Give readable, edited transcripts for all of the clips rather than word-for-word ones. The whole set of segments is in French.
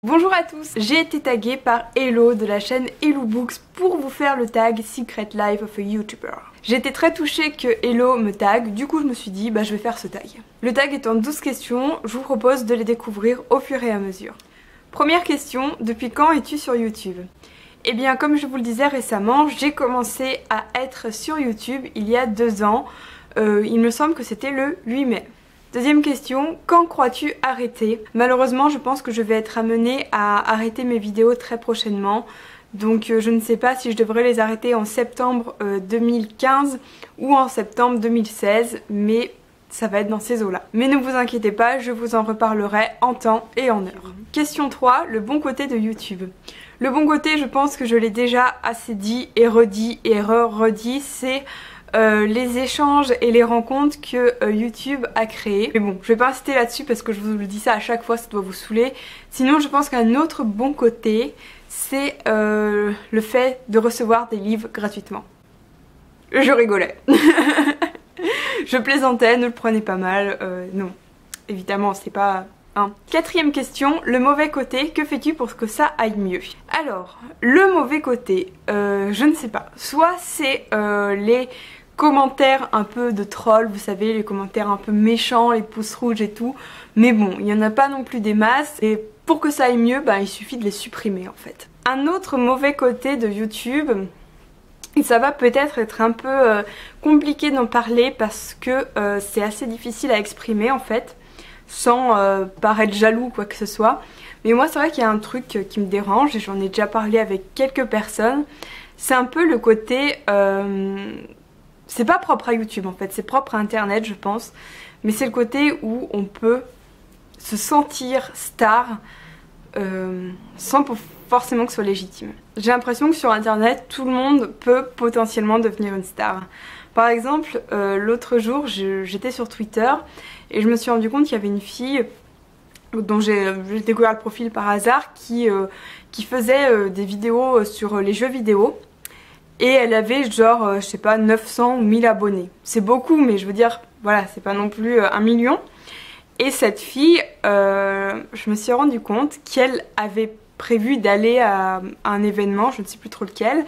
Bonjour à tous, j'ai été taguée par Hello de la chaîne Hello Books pour vous faire le tag Secret Life of a YouTuber. J'ai été très touchée que Hello me tague, du coup je me suis dit je vais faire ce tag. Le tag étant 12 questions, je vous propose de les découvrir au fur et à mesure. Première question, depuis quand es-tu sur YouTube? Eh bien comme je vous le disais récemment, j'ai commencé à être sur YouTube il y a 2 ans, il me semble que c'était le 8 mai. Deuxième question, quand crois-tu arrêter? Malheureusement je pense que je vais être amenée à arrêter mes vidéos très prochainement. Donc je ne sais pas si je devrais les arrêter en septembre 2015 ou en septembre 2016, mais ça va être dans ces eaux-là. Mais ne vous inquiétez pas, je vous en reparlerai en temps et en heure. Question 3, le bon côté de YouTube. Le bon côté, je pense que je l'ai déjà assez dit et redit et redit, c'est les échanges et les rencontres que YouTube a créé. Mais bon, je vais pas insister là-dessus parce que je vous le dis ça à chaque fois, ça doit vous saouler. Sinon, je pense qu'un autre bon côté, c'est le fait de recevoir des livres gratuitement. Je rigolais. Je plaisantais, ne le prenez pas mal. Non, évidemment, c'est pas... Quatrième question, le mauvais côté, que fais-tu pour que ça aille mieux? Alors, le mauvais côté, je ne sais pas. Soit c'est les commentaires un peu de troll, vous savez, les commentaires un peu méchants, les pouces rouges et tout. Mais bon, il n'y en a pas non plus des masses. Et pour que ça aille mieux, il suffit de les supprimer en fait. Un autre mauvais côté de YouTube, et ça va peut-être être un peu compliqué d'en parler parce que c'est assez difficile à exprimer en fait, sans paraître jaloux ou quoi que ce soit. Mais moi c'est vrai qu'il y a un truc qui me dérange et j'en ai déjà parlé avec quelques personnes. C'est un peu le côté... c'est pas propre à YouTube en fait, c'est propre à internet je pense. Mais c'est le côté où on peut se sentir star sans forcément que ce soit légitime. J'ai l'impression que sur internet tout le monde peut potentiellement devenir une star. Par exemple l'autre jour j'étais sur Twitter et je me suis rendu compte qu'il y avait une fille dont j'ai découvert le profil par hasard qui faisait des vidéos sur les jeux vidéo. Et elle avait genre, je sais pas, 900 ou 1000 abonnés. C'est beaucoup, mais je veux dire, voilà, c'est pas non plus 1 million. Et cette fille, je me suis rendu compte qu'elle avait prévu d'aller à un événement, je ne sais plus trop lequel.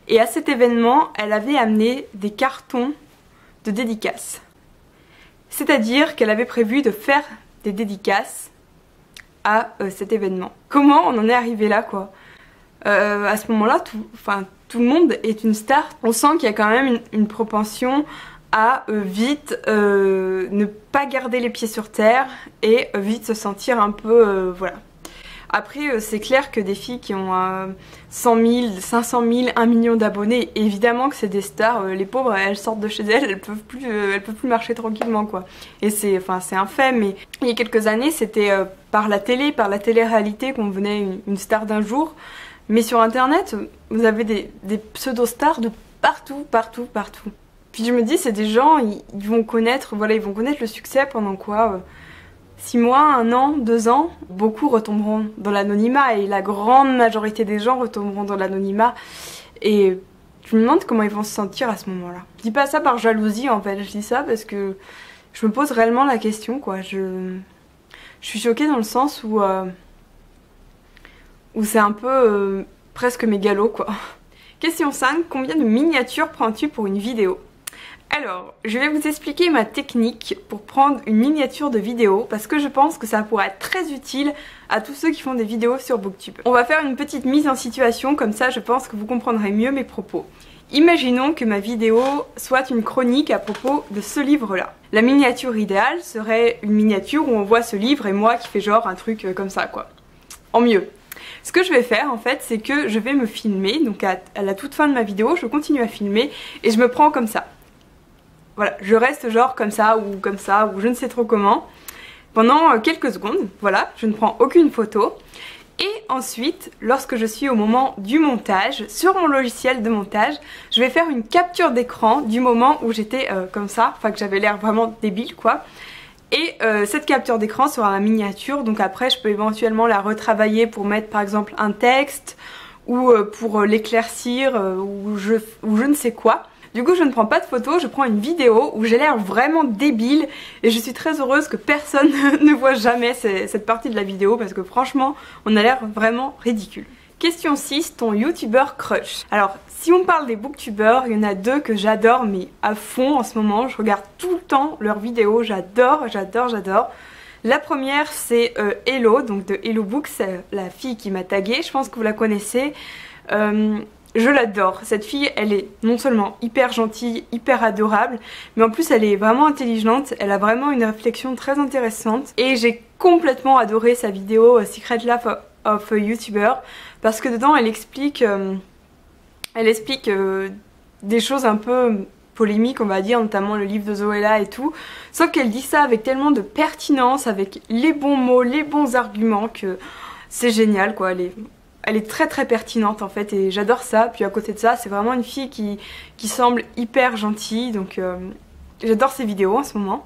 Et à cet événement, elle avait amené des cartons de dédicaces. C'est-à-dire qu'elle avait prévu de faire des dédicaces à cet événement. Comment on en est arrivé là, quoi? À ce moment-là, tout le monde est une star. On sent qu'il y a quand même une propension à vite ne pas garder les pieds sur terre et vite se sentir un peu... voilà. Après, c'est clair que des filles qui ont 100 000, 500 000, 1 million d'abonnés, évidemment que c'est des stars. Les pauvres, elles sortent de chez elles, elles peuvent plus marcher tranquillement, quoi. Et c'est un fait, mais il y a quelques années, c'était par la télé-réalité qu'on devenait une star d'un jour. Mais sur internet, vous avez des pseudo-stars de partout. Puis je me dis, c'est des gens, ils vont connaître, voilà, ils vont connaître le succès pendant quoi 6 mois, 1 an, 2 ans. Beaucoup retomberont dans l'anonymat et la grande majorité des gens retomberont dans l'anonymat. Et je me demande comment ils vont se sentir à ce moment-là. Je dis pas ça par jalousie en fait, je dis ça parce que je me pose réellement la question, quoi. Je suis choquée dans le sens où c'est un peu presque mégalo, quoi. Question 5, combien de miniatures prends-tu pour une vidéo? Alors, je vais vous expliquer ma technique pour prendre une miniature de vidéo parce que je pense que ça pourrait être très utile à tous ceux qui font des vidéos sur Booktube. On va faire une petite mise en situation, comme ça je pense que vous comprendrez mieux mes propos. Imaginons que ma vidéo soit une chronique à propos de ce livre-là. La miniature idéale serait une miniature où on voit ce livre et moi qui fais genre un truc comme ça, quoi. En mieux. Ce que je vais faire en fait, c'est que je vais me filmer, donc à la toute fin de ma vidéo, je continue à filmer et je me prends comme ça. Voilà, je reste genre comme ça ou je ne sais trop comment pendant quelques secondes, voilà, je ne prends aucune photo. Et ensuite, lorsque je suis au moment du montage, sur mon logiciel de montage, je vais faire une capture d'écran du moment où j'étais comme ça, enfin que j'avais l'air vraiment débile quoi. Et cette capture d'écran sera ma miniature, donc après je peux éventuellement la retravailler pour mettre par exemple un texte ou pour l'éclaircir ou je ne sais quoi. Du coup je ne prends pas de photos, je prends une vidéo où j'ai l'air vraiment débile et je suis très heureuse que personne ne voit jamais cette partie de la vidéo parce que franchement on a l'air vraiment ridicule. Question 6, ton youtubeur crush. Alors si on parle des booktubeurs, il y en a deux que j'adore mais à fond en ce moment, je regarde tout le temps leurs vidéos, j'adore. La première c'est Hello, donc de Hello Books, c'est la fille qui m'a taguée, je pense que vous la connaissez. Je l'adore, cette fille elle est non seulement hyper gentille, hyper adorable, mais en plus elle est vraiment intelligente, elle a vraiment une réflexion très intéressante et j'ai complètement adoré sa vidéo Secret Life of a YouTuber parce que dedans elle explique des choses un peu polémiques on va dire, notamment le livre de Zoella et tout, sauf qu'elle dit ça avec tellement de pertinence, avec les bons mots, les bons arguments que c'est génial quoi, elle est très très pertinente en fait et j'adore ça. Puis à côté de ça c'est vraiment une fille qui semble hyper gentille, donc j'adore ses vidéos en ce moment.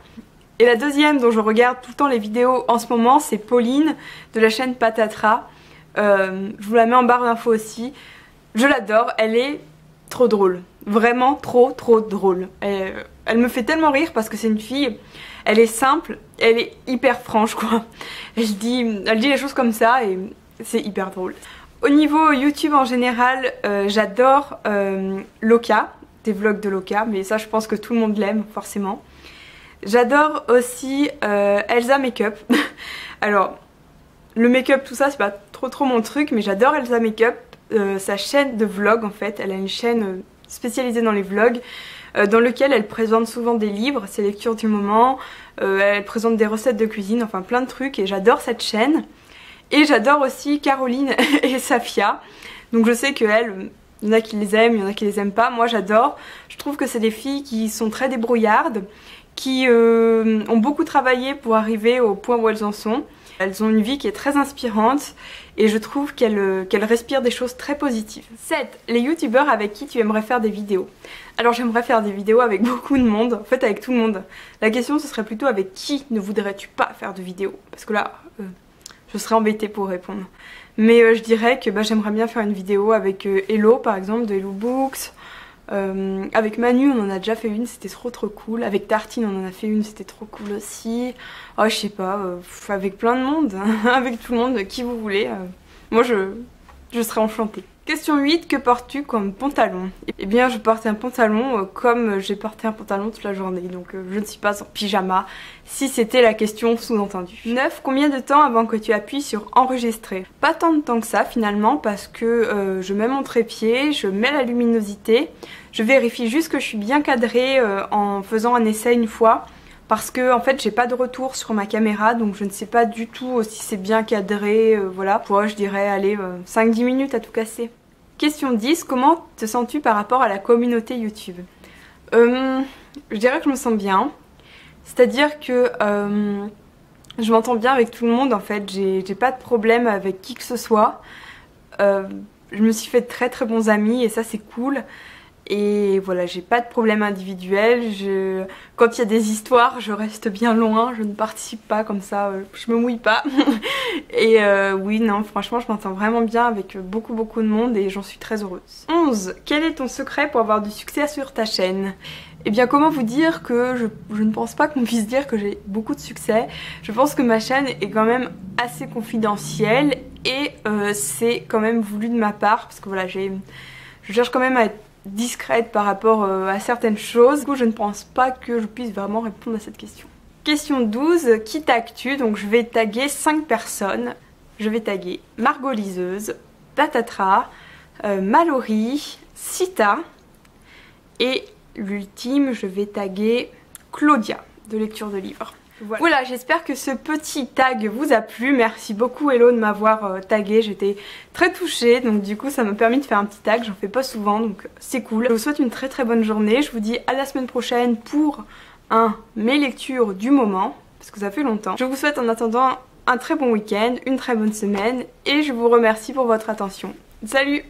Et la deuxième dont je regarde tout le temps les vidéos en ce moment c'est Pauline de la chaîne Patatras. Je vous la mets en barre d'infos aussi. Je l'adore, elle est trop drôle, vraiment trop drôle. Elle me fait tellement rire parce que c'est une fille, elle est simple, elle est hyper franche quoi. Elle dit les choses comme ça et c'est hyper drôle. Au niveau YouTube en général, j'adore Loka, des vlogs de Loka, mais ça je pense que tout le monde l'aime forcément. J'adore aussi Elsa Makeup. Alors, le make-up tout ça c'est pas trop mon truc, mais j'adore Elsa Makeup, sa chaîne de vlog en fait. Elle a une chaîne spécialisée dans les vlogs, dans lequel elle présente souvent des livres, ses lectures du moment, elle présente des recettes de cuisine, enfin plein de trucs et j'adore cette chaîne. Et j'adore aussi Caroline et Safia. Donc je sais qu'elles, il y en a qui les aiment, il y en a qui les aiment pas. Moi j'adore. Je trouve que c'est des filles qui sont très débrouillardes, qui ont beaucoup travaillé pour arriver au point où elles en sont. Elles ont une vie qui est très inspirante et je trouve qu'elles respirent des choses très positives. 7. Les youtubeurs avec qui tu aimerais faire des vidéos. Alors j'aimerais faire des vidéos avec beaucoup de monde, en fait avec tout le monde. La question ce serait plutôt avec qui ne voudrais-tu pas faire de vidéo? Parce que là... je serais embêtée pour répondre. Mais je dirais que j'aimerais bien faire une vidéo avec Hello par exemple, de Hello Books. Avec Manu on en a déjà fait une, c'était trop cool. Avec Tartine on en a fait une, c'était trop cool aussi. Oh je sais pas, avec plein de monde, avec tout le monde, qui vous voulez. Moi je serais enchantée. Question 8, que portes-tu comme pantalon? Eh bien je porte un pantalon comme j'ai porté un pantalon toute la journée, donc je ne suis pas en pyjama, si c'était la question sous-entendue. 9, combien de temps avant que tu appuies sur enregistrer? Pas tant de temps que ça finalement parce que je mets mon trépied, je mets la luminosité, je vérifie juste que je suis bien cadrée en faisant un essai une fois. Parce que en fait j'ai pas de retour sur ma caméra, donc je ne sais pas du tout si c'est bien cadré, voilà. Pour je dirais allez 5-10 minutes à tout casser. Question 10, comment te sens-tu par rapport à la communauté YouTube? Je dirais que je me sens bien, c'est-à-dire que je m'entends bien avec tout le monde en fait, j'ai pas de problème avec qui que ce soit. Je me suis fait de très bons amis et ça c'est cool. Et voilà, j'ai pas de problème individuel, quand il y a des histoires je reste bien loin, je ne participe pas comme ça, je me mouille pas. Et oui non franchement je m'entends vraiment bien avec beaucoup de monde et j'en suis très heureuse. 11. Quel est ton secret pour avoir du succès sur ta chaîne? Eh bien comment vous dire que je ne pense pas qu'on puisse dire que j'ai beaucoup de succès. Je pense que ma chaîne est quand même assez confidentielle et c'est quand même voulu de ma part parce que voilà je cherche quand même à être discrète par rapport à certaines choses. Du coup je ne pense pas que je puisse vraiment répondre à cette question. Question 12, qui tagues-tu? Donc je vais taguer 5 personnes. Je vais taguer Margot Liseuse, Patatras, Mallory, Sita et l'ultime je vais taguer Claudia de lecture de livres. Voilà, j'espère que ce petit tag vous a plu. Merci beaucoup Hello de m'avoir tagué, j'étais très touchée. Donc du coup ça m'a permis de faire un petit tag, j'en fais pas souvent donc c'est cool. Je vous souhaite une très bonne journée, je vous dis à la semaine prochaine pour mes lectures du moment, parce que ça fait longtemps. Je vous souhaite en attendant un très bon week-end, une très bonne semaine et je vous remercie pour votre attention. Salut!